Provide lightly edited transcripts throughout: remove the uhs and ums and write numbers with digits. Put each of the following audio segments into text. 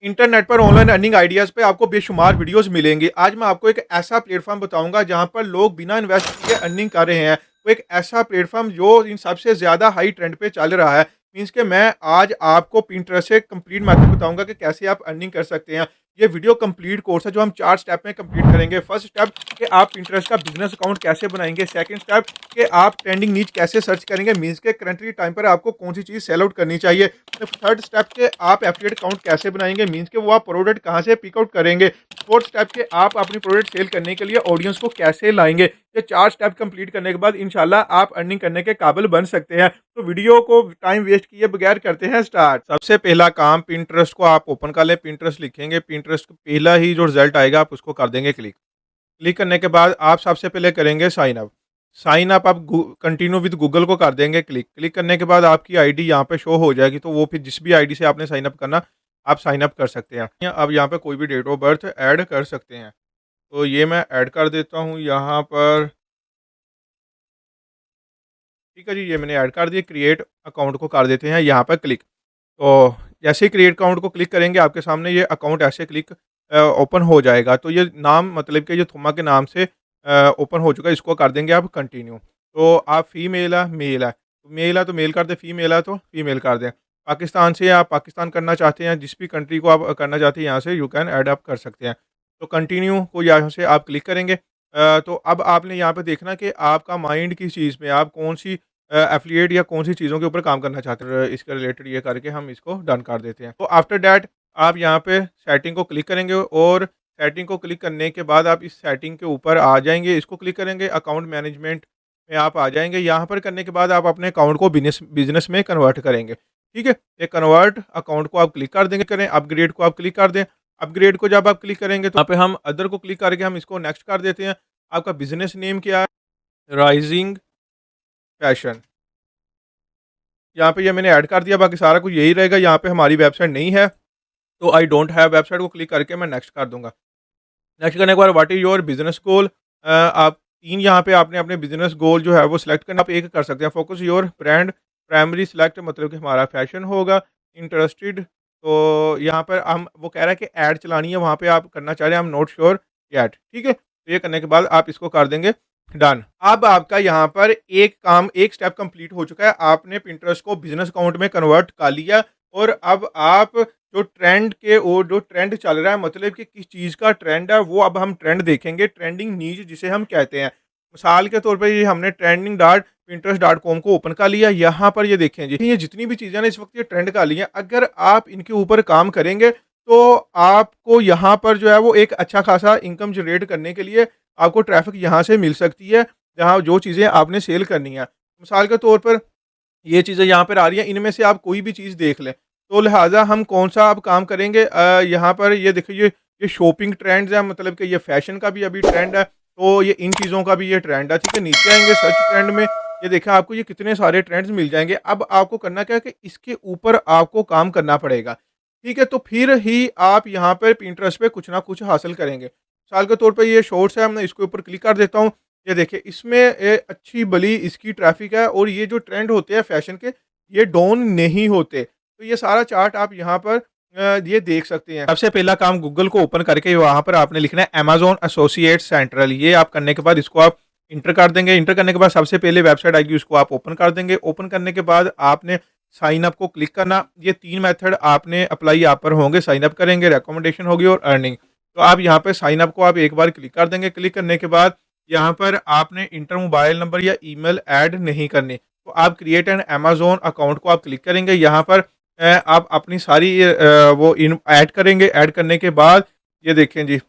Internet पर online earning ideas पे आपको बेशुमार वीडियोस मिलेंगे। आज मैं आपको एक ऐसा प्लेटफ़ॉर्म बताऊँगा जहाँ पर लोग बिना इन्वेस्ट किए अर्निंग कर रहे हैं। वो एक ऐसा प्लेटफ़ॉर्म जो इन सबसे ज़्यादा हाई ट्रेंड पे चल रहा है। मीन्स कि मैं आज आपको पिंटरेस्ट से कंप्लीट मेथड बताऊँगा कि कैसे आप अर्निंग कर सकते हैं। ये वीडियो कंप्लीट कोर्स है जो हम 4 स्टेप में कंप्लीट करेंगे। फर्स्ट स्टेप कि आप पिंटरेस्ट का बिज़नेस अकाउंट कैसे बनाएँगे। सेकंड स्टेप कि आप ट्रेंडिंग नीच कैसे सर्च करेंगे। मीन्स के करंटली टाइम पर आपको कौन-सी चीज़ सेल आउट करनी चाहिए। तो थर्ड स्टेप के आप एफिलिएट अकाउंट कैसे बनाएँगे, मीन्स कि वो आप प्रोडक्ट कहाँ से पिक आउट करेंगे। फोर्थ स्टेप के आप अपनी प्रोडक्ट सेल करने के लिए ऑडियंस को कैसे लाएँगे। ये 4 स्टेप कंप्लीट करने के बाद इंशाल्लाह आप अर्निंग करने के काबिल बन सकते हैं। तो वीडियो को टाइम वेस्ट किए बगैर करते हैं स्टार्ट। सबसे पहला काम पिंटरेस्ट को आप ओपन कर लें, पिंटरेस्ट लिखेंगे, पिंटरेस्ट का पहला ही जो रिज़ल्ट आएगा आप उसको कर देंगे क्लिक। क्लिक करने के बाद आप सबसे पहले करेंगे साइन अप। साइन अप आप कंटिन्यू विद गूगल को कर देंगे क्लिक। क्लिक करने के बाद आपकी आईडी यहाँ पे शो हो जाएगी, तो वो फिर जिस भी आईडी से आपने साइन अप करना, आप साइन अप कर सकते हैं। अब यहाँ पे कोई भी डेट ऑफ बर्थ ऐड कर सकते हैं। तो ये मैं ऐड कर देता हूँ यहाँ पर। ठीक है जी, ये मैंने ऐड कर दिया। क्रिएट अकाउंट को कर देते हैं यहाँ पर क्लिक। तो जैसे ही क्रिएट अकाउंट को क्लिक करेंगे आपके सामने ये अकाउंट ऐसे क्लिक ओपन हो जाएगा। तो ये नाम मतलब कि ये थुम्मा के नाम से ओपन हो चुका है, इसको कर देंगे आप कंटिन्यू। तो आप फीमेल है, मेल है, मेल है तो मेल कर दें, फीमेल है तो फीमेल कर दें। पाकिस्तान से आप पाकिस्तान करना चाहते हैं, जिस भी कंट्री को आप करना चाहते हैं यहाँ से यू कैन ऐड अप कर सकते हैं। तो कंटिन्यू को यहाँ से आप क्लिक करेंगे। तो अब आपने यहाँ पे देखना कि आपका माइंड किस चीज़ में है, आप कौन-सी एफ़िलिएट या कौन-सी चीज़ों के ऊपर काम करना चाहते हैं। इसके रिलेटेड ये करके हम इसको डन कर देते हैं। तो आफ्टर दैट आप यहाँ पे सेटिंग को क्लिक करेंगे और सेटिंग को क्लिक करने के बाद आप इस सेटिंग के ऊपर आ जाएँगे, इसको क्लिक करेंगे, अकाउंट मैनेजमेंट में आप आ जाएँगे। यहाँ पर करने के बाद आप अपने अकाउंट को बिज़नेस में कन्वर्ट करेंगे, ठीक है? ये कन्वर्ट अकाउंट को आप क्लिक कर देंगे करें, अपग्रेड को आप क्लिक कर दें। अपग्रेड को जब आप क्लिक करेंगे तो यहाँ पे हम अदर को क्लिक करके हम इसको नेक्स्ट कर देते हैं। आपका बिज़नेस नेम क्या है? Rising fashion. यहाँ पे ये मैंने ऐड कर दिया, बाकी सारा कुछ यही रहेगा। यहाँ पे हमारी वेबसाइट नहीं है, तो आई डोंट हैव वेबसाइट को क्लिक करके मैं नेक्स्ट कर दूँगा। नेक्स्ट करने के बाद व्हाट इज़ योर बिज़नेस गोल? आप 3 यहाँ पे आपने अपने बिज़नेस गोल जो है वो सिलेक्ट करना, आप एक कर सकते हैं। Focus your brand, primary select मतलब कि हमारा फैशन होगा। इंटरेस्टेड तो यहाँ पर हम वो कह रहा है कि ऐड चलानी है, वहाँ पे आप करना चाह रहे हैं, I am not sure yet, ठीक है? तो ये करने के बाद आप इसको कर देंगे डन। अब आपका यहाँ पर एक काम, एक स्टेप कंप्लीट हो चुका है। आपने पिंटरेस्ट को बिज़नेस अकाउंट में कन्वर्ट कर लिया और अब आप जो ट्रेंड के वो जो ट्रेंड चल रहा है, मतलब कि किस चीज़ का ट्रेंड है, वो अब हम ट्रेंड देखेंगे, ट्रेंडिंग नीज जिसे हम कहते हैं। मिसाल के तौर पे ये हमने trending dot Pinterest dot com को ओपन कर लिया। यहाँ पर ये देखें जी, ये जितनी भी चीज़ें ना इस वक्त ये ट्रेंड कर ली हैं, अगर आप इनके ऊपर काम करेंगे तो आपको यहाँ पर जो है वो एक अच्छा खासा इनकम जनरेट करने के लिए आपको ट्रैफिक यहाँ से मिल सकती है, जहाँ जो चीज़ें आपने सेल करनी है। मिसाल के तौर पर ये चीज़ें यहाँ पर आ रही हैं, इनमें से आप कोई भी चीज़ देख लें। तो लिहाज़ा हम कौन-सा अब काम करेंगे, यहाँ पर ये देखिए, ये शॉपिंग ट्रेंड्स है, मतलब कि ये फ़ैशन का भी अभी ट्रेंड है, तो ये इन चीज़ों का भी ये ट्रेंड है, ठीक है? नीचे आएँगे सर्च ट्रेंड में, ये देखें आपको ये कितने सारे ट्रेंड्स मिल जाएँगे। अब आपको करना क्या है कि इसके ऊपर आपको काम करना पड़ेगा, ठीक है? तो फिर ही आप यहाँ पर पिंटरेस्ट पे कुछ ना कुछ हासिल करेंगे। मिसाल के तौर पे ये शॉर्ट्स है, मैं इसके ऊपर क्लिक कर देता हूँ। ये देखिए इसमें अच्छी भली इसकी ट्रैफ़िक है और ये जो ट्रेंड होते हैं फ़ैशन के, ये डाउन नहीं होते। तो ये सारा चार्ट आप यहाँ पर ये देख सकते हैं। सबसे पहला काम गूगल को ओपन करके वहाँ पर आपने लिखना है अमेज़न एसोसिएट्स सेंट्रल। ये आप करने के बाद इसको आप इंटर कर देंगे। इंटर करने के बाद सबसे पहले वेबसाइट आएगी, उसको आप ओपन कर देंगे। ओपन करने के बाद आपने साइन अप को क्लिक करना। ये 3 मेथड आपने अप्लाई यहाँ पर होंगे, साइन अप करेंगे, रिकमेंडेशन होगी और अर्निंग। तो आप यहाँ पे साइन अप को आप एक बार क्लिक कर देंगे। क्लिक करने के बाद यहाँ पर आपने इंटर मोबाइल नंबर या ईमेल ऐड नहीं करनी। तो आप क्रिएट एन अमेज़न अकाउंट को आप क्लिक करेंगे। यहाँ पर आप अपनी सारी वो इन ऐड करेंगे। ऐड करने के बाद ये देखें जी,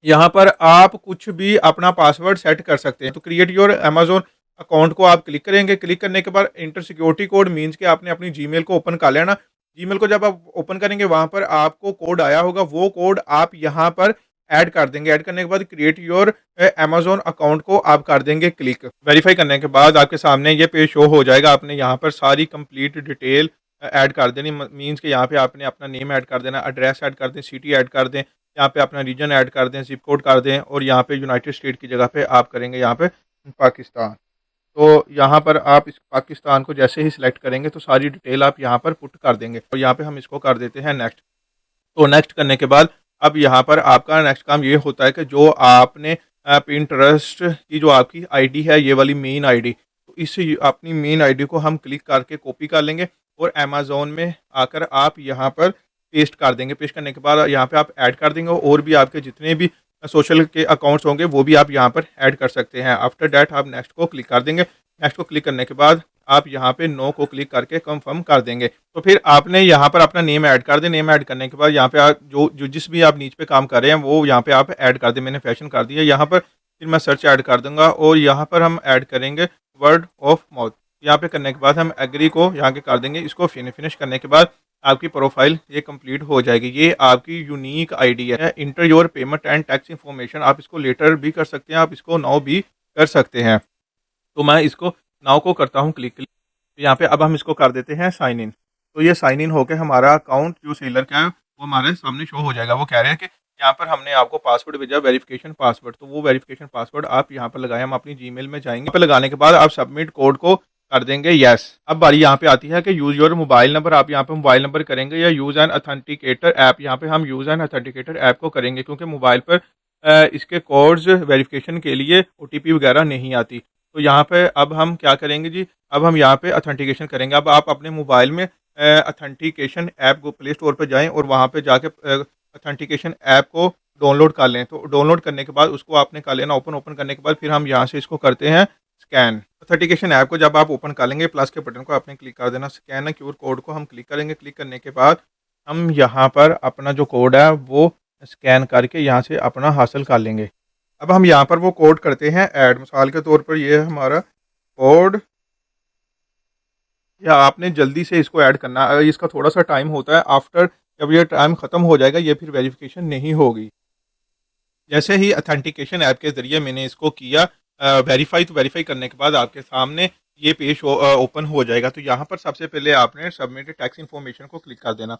यहाँ पर आप कुछ भी अपना पासवर्ड सेट कर सकते हैं। तो क्रिएट योर अमेज़न अकाउंट को आप क्लिक करेंगे। क्लिक करने के बाद एंटर सिक्योरिटी कोड, मीन्स कि आपने अपनी जीमेल को ओपन कर लेना। जीमेल को जब आप ओपन करेंगे वहाँ पर आपको कोड आया होगा, वो कोड आप यहाँ पर ऐड कर देंगे। ऐड करने के बाद क्रिएट योर अमेज़न अकाउंट को आप कर देंगे क्लिक। वेरीफाई करने के बाद आपके सामने ये पेज शो हो जाएगा। आपने यहाँ पर सारी कंप्लीट डिटेल ऐड कर देनी। मीन्स कि यहाँ पे आपने अपना नेम ऐड कर देना, एड्रेस ऐड कर दें, सिटी ऐड कर दें, यहाँ पे अपना रीजन ऐड कर दें, ज़िप कोड कर दें और यहाँ पे यूनाइटेड स्टेट की जगह पे आप करेंगे यहाँ पे पाकिस्तान। तो यहाँ पर आप इस पाकिस्तान को जैसे ही सिलेक्ट करेंगे तो सारी डिटेल आप यहाँ पर पुट कर देंगे और यहाँ पे हम इसको कर देते हैं नेक्स्ट। तो नेक्स्ट करने के बाद अब यहाँ पर आपका नेक्स्ट काम ये होता है कि जो आपने पिंटरेस्ट की जो आपकी आईडी है, ये वाली मेन आईडी, तो इस अपनी मेन आईडी को हम क्लिक करके कॉपी कर लेंगे और अमेज़न में आकर आप यहाँ पर पेस्ट कर देंगे। पेस्ट करने के बाद यहाँ पे आप ऐड कर देंगे और भी आपके जितने भी सोशल के अकाउंट्स होंगे वो भी आप यहाँ पर ऐड कर सकते हैं। आफ्टर दैट आप नेक्स्ट को क्लिक कर देंगे। नेक्स्ट को क्लिक करने के बाद आप यहाँ पे नो को क्लिक करके कंफर्म कर देंगे। तो फिर आपने यहाँ पर अपना नेम ऐड कर दें। नेम ऐड करने के बाद यहाँ पे आप जो जो जिस भी आप नीच पे काम कर रहे हैं वो यहाँ पे आप ऐड कर दें। मैंने फैशन कर दिया यहाँ पर। फिर मैं सर्च ऐड कर दूंगा और यहाँ पर हम ऐड करेंगे वर्ड ऑफ माउथ। यहाँ पे करने के बाद हम एग्री को यहाँ के कर देंगे। इसको फिनिश करने के बाद आपकी प्रोफाइल ये कंप्लीट हो जाएगी। ये आपकी यूनिक आईडी है। Inter your payment and tax information, आप इसको लेटर भी कर सकते हैं, आप इसको नाउ भी कर सकते हैं। तो मैं इसको नाउ को करता हूँ क्लिक। यहाँ पे अब हम इसको कर देते हैं साइन इन। तो ये साइन इन होकर हमारा अकाउंट जो सेलर का है वो हमारे सामने शो हो जाएगा। वो कह रहे हैं कि यहाँ पर हमने आपको पासवर्ड भेजा, वेरिफिकेशन पासवर्ड, तो वो वेरिफिकेशन पासवर्ड आप यहाँ पर लगाएं। हम अपनी जीमेल में जाएंगे, यहाँ पे लगाने के बाद आप सबमिट कोड को कर देंगे यस। अब बारी यहाँ पे आती है कि यूज़ योर मोबाइल नंबर, आप यहाँ पे मोबाइल नंबर करेंगे या यूज़ एन अथेंटिकेटर ऐप। यहाँ पे हम यूज़ एन अथेंटिकेटर ऐप को करेंगे क्योंकि मोबाइल पर इसके कोड्स वेरिफिकेशन के लिए ओटीपी वगैरह नहीं आती। तो यहाँ पे अब हम क्या करेंगे जी, अब हम यहाँ पे अथेंटिकेशन करेंगे। अब आप अपने मोबाइल में अथेंटिकेशन ऐप को प्ले स्टोर पर जाएं और वहाँ पे जाके अथेंटिकेशन ऐप को डाउनलोड कर लें। तो डाउनलोड करने के बाद उसको आपने कर लेना। ओपन ओपन करने के बाद फिर हम यहाँ से इसको करते हैं स्कैन। अथेंटिकेशन ऐप को जब आप ओपन कर लेंगे प्लस के बटन को आपने क्लिक कर देना। स्कैन है क्यूआर कोड को हम क्लिक करेंगे। क्लिक करने के बाद हम यहाँ पर अपना जो कोड है वो स्कैन करके यहाँ से अपना हासिल कर लेंगे। अब हम यहाँ पर वो कोड करते हैं ऐड। मिसाल के तौर पर ये हमारा कोड, या आपने जल्दी से इसको ऐड करना है। इसका थोड़ा सा टाइम होता है। आफ्टर जब ये टाइम ख़त्म हो जाएगा ये फिर वेरिफिकेशन नहीं होगी। जैसे ही अथेंटिकेशन ऐप के ज़रिए मैंने इसको किया वेरीफाई, तो वेरीफाई करने के बाद आपके सामने ये पेज ओपन हो जाएगा। तो यहाँ पर सबसे पहले आपने सबमिटेड टैक्स इन्फॉर्मेशन को क्लिक कर देना।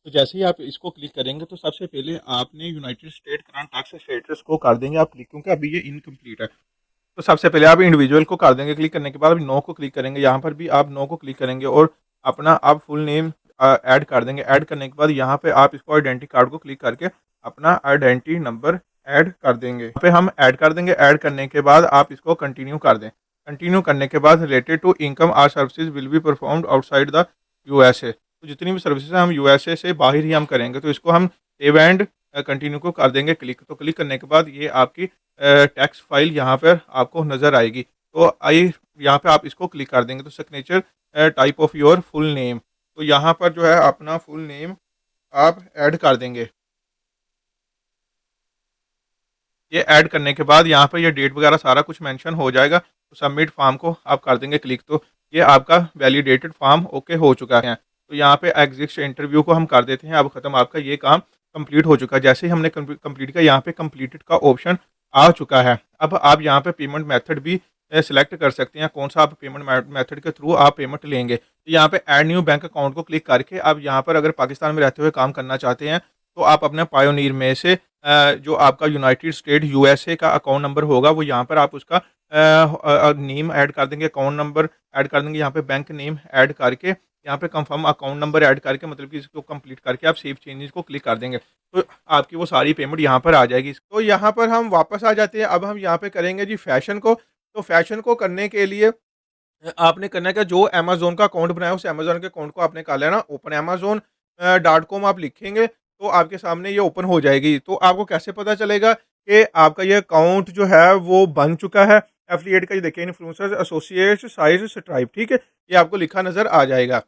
तो जैसे ही आप इसको क्लिक करेंगे तो सबसे पहले आपने United state current tax status को कर देंगे आप क्लिक, क्योंकि अभी ये इनकम्प्लीट है। तो सबसे पहले आप इंडिविजुअल को कर देंगे। क्लिक करने के बाद नो को क्लिक करेंगे। यहाँ पर भी आप नो को क्लिक करेंगे और अपना आप फुल नेम ऐड कर देंगे। ऐड करने के बाद यहाँ पे आप इसको आइडेंटिटी कार्ड को क्लिक करके अपना आइडेंटिटी नंबर ऐड कर देंगे। यहाँ पे हम ऐड कर देंगे। ऐड करने के बाद आप इसको कंटिन्यू कर दें। कंटिन्यू करने के बाद related to income are services will be performed outside the USA. तो जितनी भी सर्विसेज हम यूएसए से बाहर ही हम करेंगे। तो इसको हम सेव एंड कंटिन्यू को कर देंगे क्लिक। तो क्लिक करने के बाद ये आपकी टैक्स फाइल यहाँ पर आपको नज़र आएगी। तो आई यहाँ पे आप इसको क्लिक कर देंगे। तो signature type of your full name, तो यहाँ पर जो है अपना फुल नेम आप ऐड कर देंगे। ये ऐड करने के बाद यहाँ पर ये डेट वगैरह सारा कुछ मेंशन हो जाएगा। तो सबमिट फॉर्म को आप कर देंगे क्लिक। तो ये आपका वैलिडेटेड फॉर्म ओके हो चुका है। तो यहाँ पे एग्जिस्ट इंटरव्यू को हम कर देते हैं। अब ख़त्म, आपका ये काम कंप्लीट हो चुका है। जैसे ही हमने कंप्लीट किया यहाँ पे कंप्लीटेड का ऑप्शन आ चुका है। अब आप यहाँ पे पेमेंट मेथड भी सिलेक्ट कर सकते हैं, कौन सा आप पेमेंट मेथड के थ्रू आप पेमेंट लेंगे। तो यहाँ पे ऐड न्यू बैंक अकाउंट को क्लिक करके आप यहाँ पर अगर पाकिस्तान में रहते हुए काम करना चाहते हैं तो आप अपने पायोनीर में से जो आपका यूनाइटेड स्टेट यूएसए का अकाउंट नंबर होगा वो यहाँ पर आप उसका नेम ऐड कर देंगे, अकाउंट नंबर ऐड कर देंगे, यहाँ पे बैंक नेम ऐड करके यहाँ पे कंफर्म अकाउंट नंबर ऐड करके, मतलब कि इसको कंप्लीट करके आप सेव चेंजेस को क्लिक कर देंगे। तो आपकी वो सारी पेमेंट यहाँ पर आ जाएगी। तो यहाँ पर हम वापस आ जाते हैं। अब हम यहाँ पे करेंगे जी फैशन को। तो फैशन को करने के लिए आपने करना है क्या, जो अमेज़न का अकाउंट बनाया उस अमेज़न के अकाउंट को आपने कर लेना। ओपन अमेज़न .com आप लिखेंगे तो आपके सामने ये ओपन हो जाएगी। तो आपको कैसे पता चलेगा कि आपका ये अकाउंट जो है वो बन चुका है एफिलिएट का? ये देखिए इन्फ्लुएंसर्स एसोसिएट्स साइज स्ट्राइप, ठीक है, ये आपको लिखा नज़र आ जाएगा।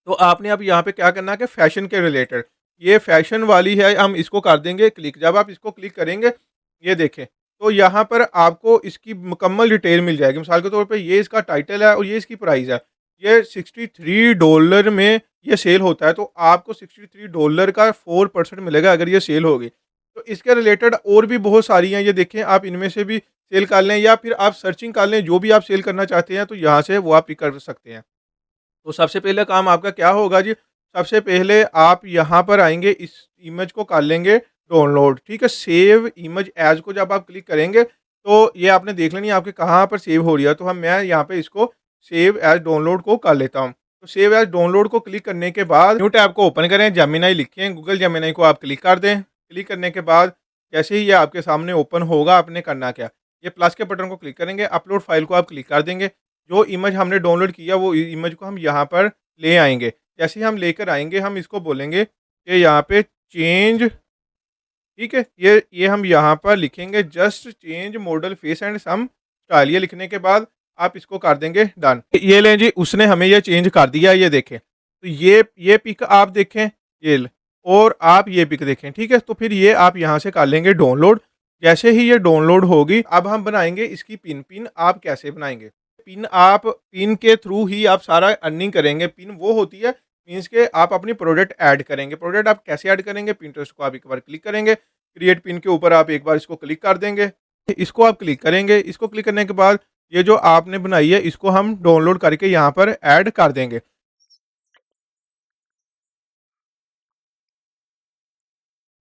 तो आपने अब यहाँ पे क्या करना है कि फैशन के रिलेटेड ये फैशन वाली है, हम इसको कर देंगे क्लिक। जब आप इसको क्लिक करेंगे ये देखें तो यहाँ पर आपको इसकी मुकम्मल डिटेल मिल जाएगी। मिसाल के तौर पे ये इसका टाइटल है और ये इसकी प्राइस है। ये $63 में ये सेल होता है। तो आपको $63 का 4% मिलेगा अगर ये सेल होगी। तो इसके रिलेटेड और भी बहुत सारी हैं, ये देखें, आप इनमें से भी सेल कर लें या फिर आप सर्चिंग कर लें, जो भी आप सेल करना चाहते हैं तो यहाँ से वो आप पिक कर सकते हैं। तो सबसे पहले काम आपका क्या होगा जी, सबसे पहले आप यहाँ पर आएँगे, इस इमेज को कर लेंगे डाउनलोड, ठीक है। सेव इमेज एज़ को जब आप क्लिक करेंगे तो ये आपने देख लेनी है आपके कहाँ पर सेव हो रही है। तो मैं यहाँ पे इसको सेव एज़ डाउनलोड को कर लेता हूँ। तो सेव एज़ डाउनलोड को क्लिक करने के बाद न्यू टैब को ओपन करें, जेमिनी लिखें, गूगल जेमिनी को आप क्लिक कर दें। क्लिक करने के बाद जैसे ही ये आपके सामने ओपन होगा, आपने करना क्या, ये प्लस के बटन को क्लिक करेंगे, अपलोड फाइल को आप क्लिक कर देंगे। जो इमेज हमने डाउनलोड किया वो इमेज को हम यहाँ पर ले आएँगे। जैसे ही हम लेकर आएँगे, हम इसको बोलेंगे कि यहाँ पे चेंज, ठीक है? ये हम यहाँ पर लिखेंगे just change model face and some style. ये लिखने के बाद आप इसको कर देंगे डन। ये लें जी, उसने हमें ये चेंज कर दिया, ये देखें। तो ये पिक आप देखें, ये और आप ये पिक देखें, ठीक है? तो फिर ये आप यहाँ से कर लेंगे डाउनलोड। जैसे ही ये डाउनलोड होगी, अब हम बनाएँगे इसकी पिन। पिन आप कैसे बनाएँगे? पिन के थ्रू ही आप सारा अर्निंग करेंगे। पिन वो होती है, मीन्स के आप अपनी प्रोडक्ट ऐड करेंगे। प्रोडक्ट आप कैसे ऐड करेंगे? पिंटरेस्ट को आप एक बार क्लिक करेंगे, क्रिएट पिन के ऊपर आप एक बार इसको क्लिक कर देंगे। इसको आप क्लिक करेंगे, इसको क्लिक करने के बाद ये जो आपने बनाई है इसको हम डाउनलोड करके यहाँ पर ऐड कर देंगे।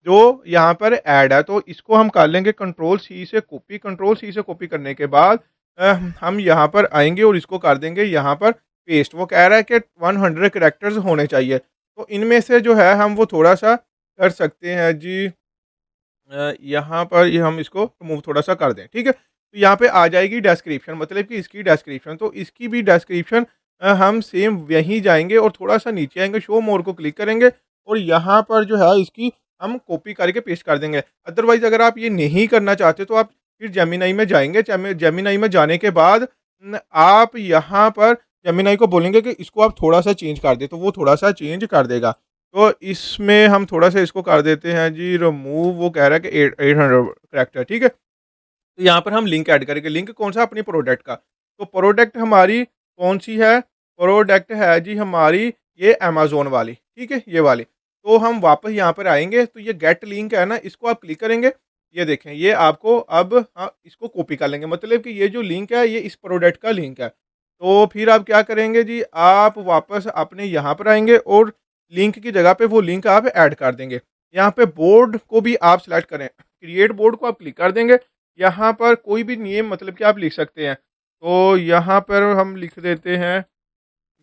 जो यहाँ पर ऐड है तो इसको हम कर लेंगे कंट्रोल सी से कॉपी। कंट्रोल सी से कॉपी करने के बाद हम यहाँ पर आएँगे और इसको कर देंगे यहाँ पर पेस्ट। वो कह रहा है कि 100 कैरेक्टर्स होने चाहिए। तो इनमें से जो है हम वो थोड़ा-सा कर सकते हैं जी, यहाँ पर ये हम इसको रिमूव थोड़ा-सा कर दें, ठीक है? तो यहाँ पे आ जाएगी डिस्क्रिप्शन, मतलब कि इसकी डिस्क्रिप्शन। तो इसकी भी डिस्क्रिप्शन हम सेम वहीं जाएँगे और थोड़ा-सा नीचे आएँगे, शो मोर को क्लिक करेंगे और यहाँ पर जो है इसकी हम कॉपी करके पेस्ट कर देंगे। अदरवाइज़ अगर आप ये नहीं करना चाहते तो आप फिर जेमिनी में जाएँगे। जेमिनी में जाने के बाद आप यहाँ पर जेमिनी को बोलेंगे कि इसको आप थोड़ा-सा चेंज कर दें, तो वो थोड़ा-सा चेंज कर देगा। तो इसमें हम थोड़ा-सा इसको कर देते हैं जी रिमूव। वो कह रहा है कि 800 करैक्टर, ठीक है? तो यहाँ पर हम लिंक ऐड करेंगे। लिंक कौन-सा? अपनी प्रोडक्ट का। तो प्रोडक्ट हमारी कौन-सी है? प्रोडक्ट है जी हमारी ये अमेज़न वाली, ठीक है? ये वाली। तो हम वापस यहाँ पर आएँगे, तो ये गेट लिंक है ना, इसको आप क्लिक करेंगे। ये देखें, ये आपको अब इसको कॉपी कर लेंगे, मतलब कि ये जो लिंक है ये इस प्रोडक्ट का लिंक है। तो फिर आप क्या करेंगे जी, आप वापस अपने यहाँ पर आएँगे और लिंक की जगह पे वो लिंक आप ऐड कर देंगे। यहाँ पे बोर्ड को भी आप सेलेक्ट करें, क्रिएट बोर्ड को आप क्लिक कर देंगे। यहाँ पर कोई भी नेम मतलब कि आप लिख सकते हैं। तो यहाँ पर हम लिख देते हैं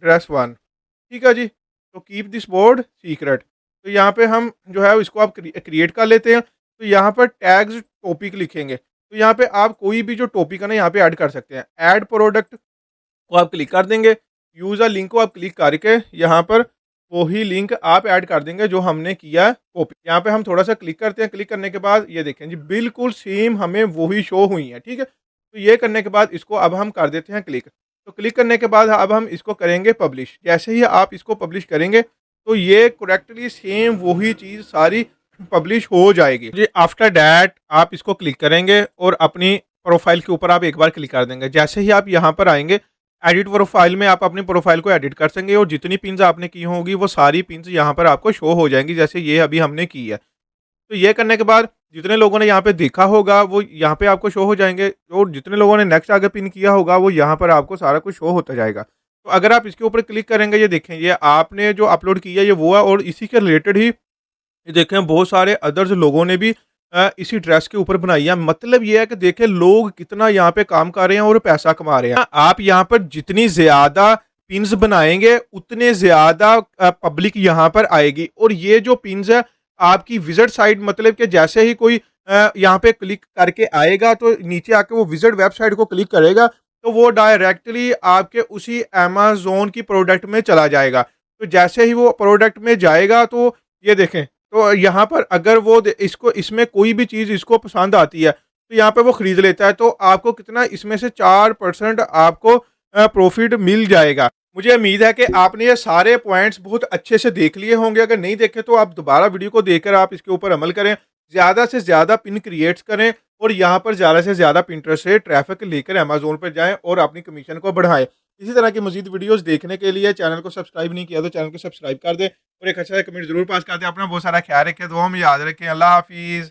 ड्रेस 1, ठीक है जी? तो कीप दिस बोर्ड सीक्रेट। तो यहाँ पे हम जो है इसको आप क्रिएट कर लेते हैं। तो यहाँ पर टैग्स टॉपिक लिखेंगे। तो यहाँ पे आप कोई भी जो टॉपिक है ना यहाँ पे ऐड कर सकते हैं। ऐड प्रोडक्ट को आप क्लिक कर देंगे। यूज़ अ लिंक को आप क्लिक करके यहाँ पर वही लिंक आप ऐड कर देंगे जो हमने किया है कॉपी। यहाँ पे हम थोड़ा-सा क्लिक करते हैं, क्लिक करने के बाद ये देखें जी बिल्कुल सेम हमें वही शो हुई है, ठीक है? तो ये करने के बाद इसको अब हम कर देते हैं क्लिक। तो क्लिक करने के बाद अब हम इसको करेंगे पब्लिश। जैसे ही आप इसको पब्लिश करेंगे तो ये करेक्टली सेम वही चीज़ सारी पब्लिश हो जाएगी। जी आफ्टर दैट आप इसको क्लिक करेंगे और अपनी प्रोफाइल के ऊपर आप एक बार क्लिक कर देंगे। जैसे ही आप यहाँ पर आएँगे, एडिट प्रोफाइल में आप अपनी प्रोफाइल को एडिट कर सकेंगे और जितनी पिन्स आपने की होंगी वो सारी पिन्स यहाँ पर आपको शो हो जाएंगी, जैसे ये अभी हमने की है। तो ये करने के बाद जितने लोगों ने यहाँ पे देखा होगा वो यहाँ पे आपको शो हो जाएंगे और जितने लोगों ने नेक्स्ट आगे पिन किया होगा वो यहाँ पर आपको सारा कुछ शो होता जाएगा। तो अगर आप इसके ऊपर क्लिक करेंगे, ये देखें ये आपने जो अपलोड किया ये वो है और इसी के रिलेटेड ही ये देखें बहुत सारे अदर्स लोगों ने भी इसी ड्रेस के ऊपर बनाई है। मतलब ये है कि देखें लोग कितना यहाँ पे काम कर रहे हैं और पैसा कमा रहे हैं। आप यहाँ पर जितनी ज़्यादा पिन्स बनाएँगे उतने ज़्यादा पब्लिक यहाँ पर आएगी और ये जो पिन्स है आपकी विज़िट साइट, मतलब कि जैसे ही कोई यहाँ पे क्लिक करके आएगा तो नीचे आके वो विज़िट वेबसाइट को क्लिक करेगा तो वो डायरेक्टली आपके उसी अमेज़न की प्रोडक्ट में चला जाएगा। तो जैसे ही वो प्रोडक्ट में जाएगा तो ये देखें, तो यहाँ पर अगर वो इसको इसमें कोई भी चीज़ इसको पसंद आती है तो यहाँ पे वो ख़रीद लेता है, तो आपको कितना इसमें से 4% आपको प्रॉफिट मिल जाएगा। मुझे उम्मीद है कि आपने ये सारे पॉइंट्स बहुत अच्छे से देख लिए होंगे। अगर नहीं देखे तो आप दोबारा वीडियो को देखकर आप इसके ऊपर अमल करें। ज़्यादा से ज़्यादा पिन क्रिएट्स करें और यहाँ पर ज़्यादा से ज़्यादा पिंटरेस्ट से ट्रैफिक लेकर अमेज़न पर जाएँ और अपनी कमीशन को बढ़ाएँ। इसी तरह की मज़ीद वीडियोज़ देखने के लिए चैनल को सब्सक्राइब नहीं किया तो चैनल को सब्सक्राइब कर दें और एक अच्छा कमेंट ज़रूर पास कर दें। अपना बहुत सारा ख्याल रखें, दुआ में याद रखें। अल्लाह हाफ़िज़।